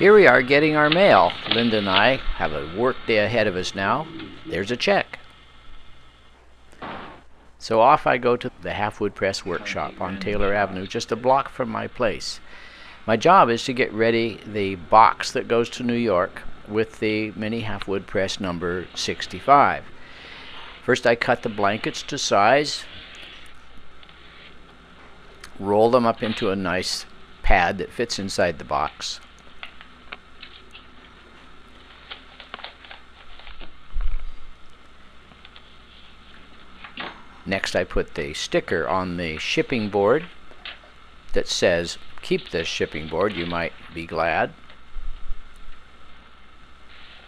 Here we are getting our mail. Linda and I have a work day ahead of us now. There's a check. So off I go to the Halfwood Press workshop on Taylor Avenue, just a block from my place. My job is to get ready the box that goes to New York with the mini Halfwood Press number 65. First I cut the blankets to size, roll them up into a nice pad that fits inside the box. Next I put the sticker on the shipping board that says, "Keep this shipping board, you might be glad."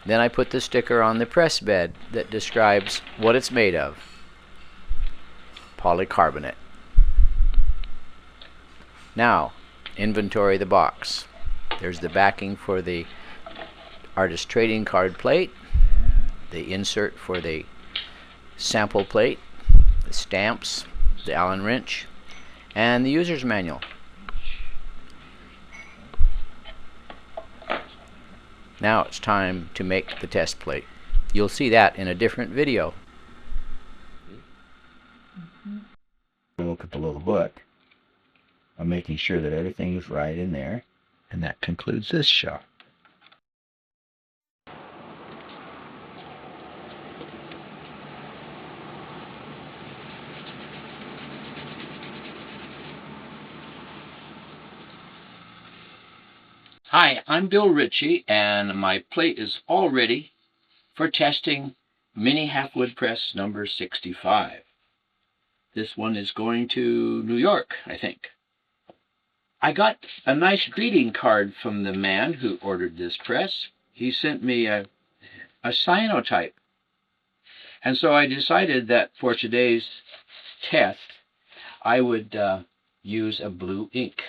Then I put the sticker on the press bed that describes what it's made of. Polycarbonate. Now, inventory the box. There's the backing for the artist trading card plate, the insert for the sample plate, the stamps, the Allen wrench, and the user's manual. Now it's time to make the test plate. You'll see that in a different video. Look at the little book. I'm making sure that everything is right in there, and that concludes this shot. Hi, I'm Bill Ritchie, and my plate is all ready for testing mini Halfwood Press number 65. This one is going to New York, I think. I got a nice greeting card from the man who ordered this press. He sent me a cyanotype. And so I decided that for today's test, I would use a blue ink.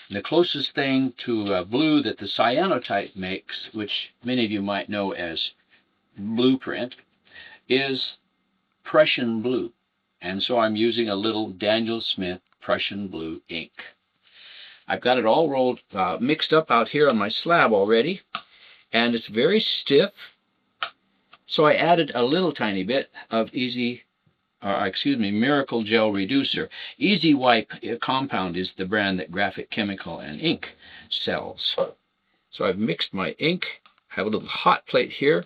The closest thing to blue that the cyanotype makes, which many of you might know as blueprint, is Prussian blue. And so I'm using a little Daniel Smith Prussian blue ink. I've got it all rolled, mixed up out here on my slab already, and it's very stiff. So I added a little tiny bit of Miracle Gel Reducer. Easy Wipe Compound is the brand that Graphic Chemical and Ink sells. So I've mixed my ink. I have a little hot plate here,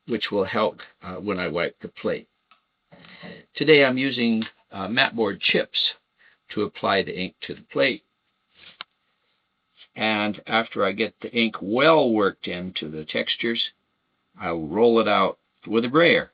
which will help when I wipe the plate. Today I'm using mat board chips to apply the ink to the plate. And after I get the ink well worked into the textures, I'll roll it out with a brayer.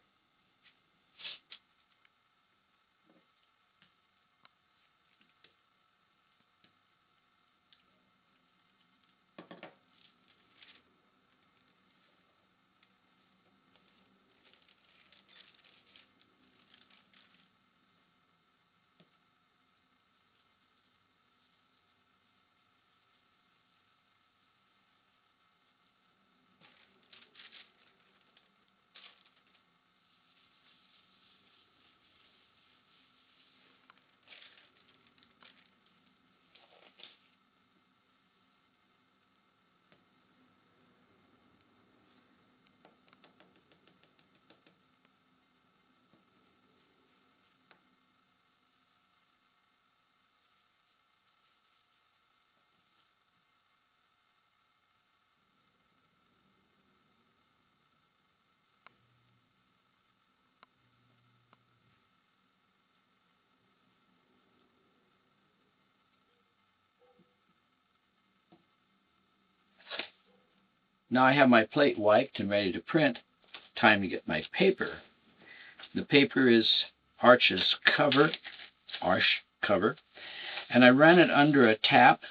Now I have my plate wiped and ready to print. Time to get my paper. The paper is Arch cover, and I ran it under a tap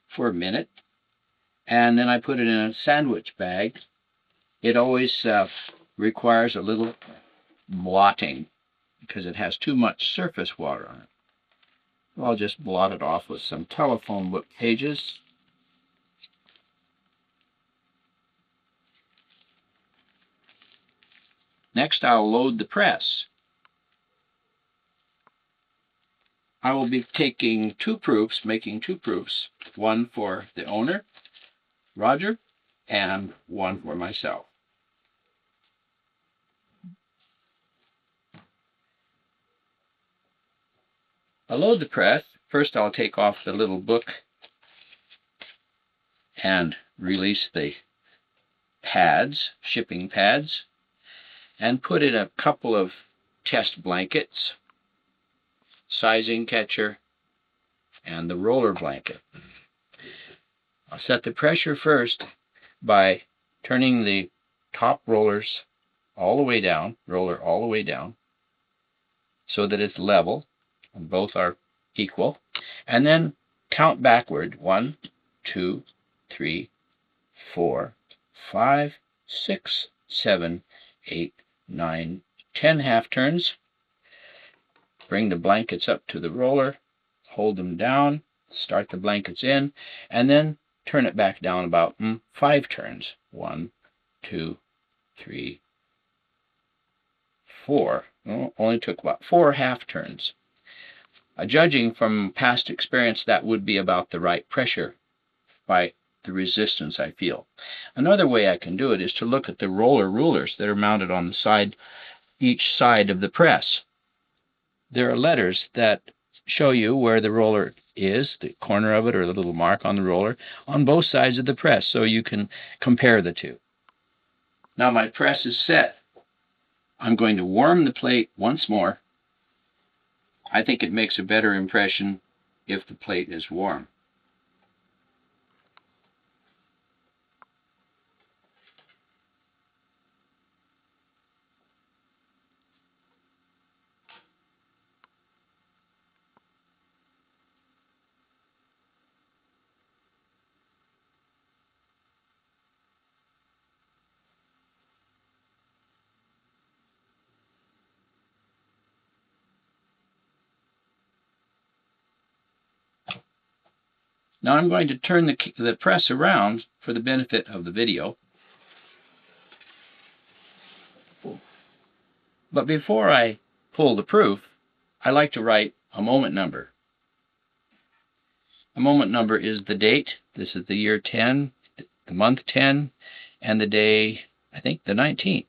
for a minute, and then I put it in a sandwich bag. It always requires a little blotting because it has too much surface water on it. I'll just blot it off with some telephone book pages. Next, I'll load the press. I will be taking making two proofs, one for the owner Roger, and one for myself. I'll load the press. First I'll take off the little book and release the pads, shipping pads, and put in a couple of test blankets, sizing catcher, and the roller blanket. I'll set the pressure first by turning the top rollers all the way down, so that it's level and both are equal, and then count backward 1, 2, 3, 4, 5, 6, 7, 8, 9, 10 half turns. Bring the blankets up to the roller, hold them down, start the blankets in, and then turn it back down about 5 turns. 1, 2, 3, 4. Well, only took about 4 half turns. Judging from past experience, that would be about the right pressure by the resistance I feel. Another way I can do it is to look at the roller rulers that are mounted on the side, each side of the press. There are letters that show you where the roller is, the corner of it or the little mark on the roller, on both sides of the press, so you can compare the two. Now my press is set. I'm going to warm the plate once more. I think it makes a better impression if the plate is warm. Now I'm going to turn the press around for the benefit of the video. But before I pull the proof, I like to write a moment number. A moment number is the date. This is the year 10, the month 10, and the day, I think, the 19th.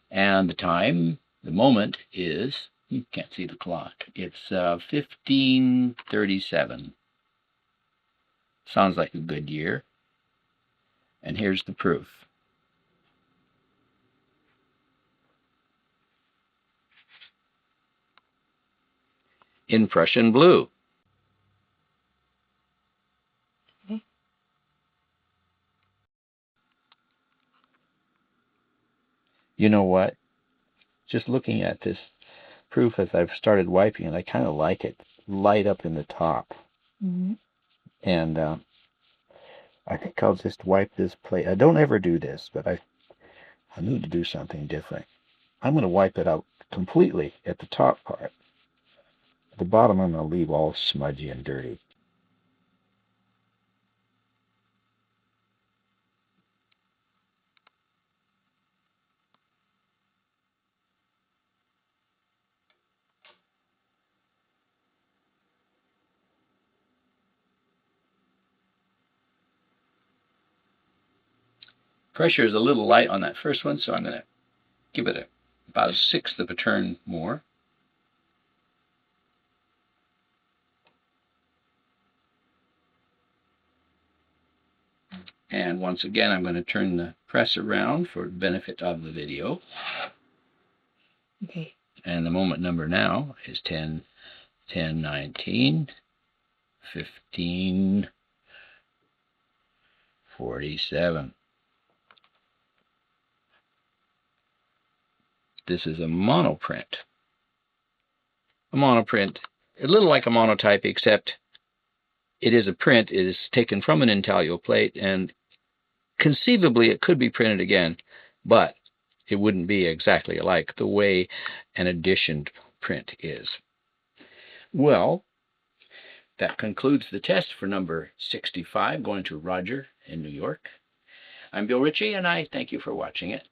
And the time, the moment is, you can't see the clock, it's 1537. Sounds like a good year. And here's the proof. In Prussian blue. You know what? Just looking at this proof as I've started wiping it, I kind of like it light up in the top. And I think I'll just wipe this plate. I don't ever do this, but I need to do something different. I'm going to wipe it out completely at the top part. At the bottom, I'm going to leave all smudgy and dirty. Pressure is a little light on that first one, so I'm going to give it about 1/6 of a turn more. And once again, I'm going to turn the press around for the benefit of the video. Okay. And the moment number now is 10, 10, 19, 15, 47. This is a monoprint. A monoprint, a little like a monotype, except it is a print. It is taken from an intaglio plate, and conceivably it could be printed again, but it wouldn't be exactly like the way an editioned print is. Well, that concludes the test for number 65, going to Roger in New York. I'm Bill Ritchie, and I thank you for watching it.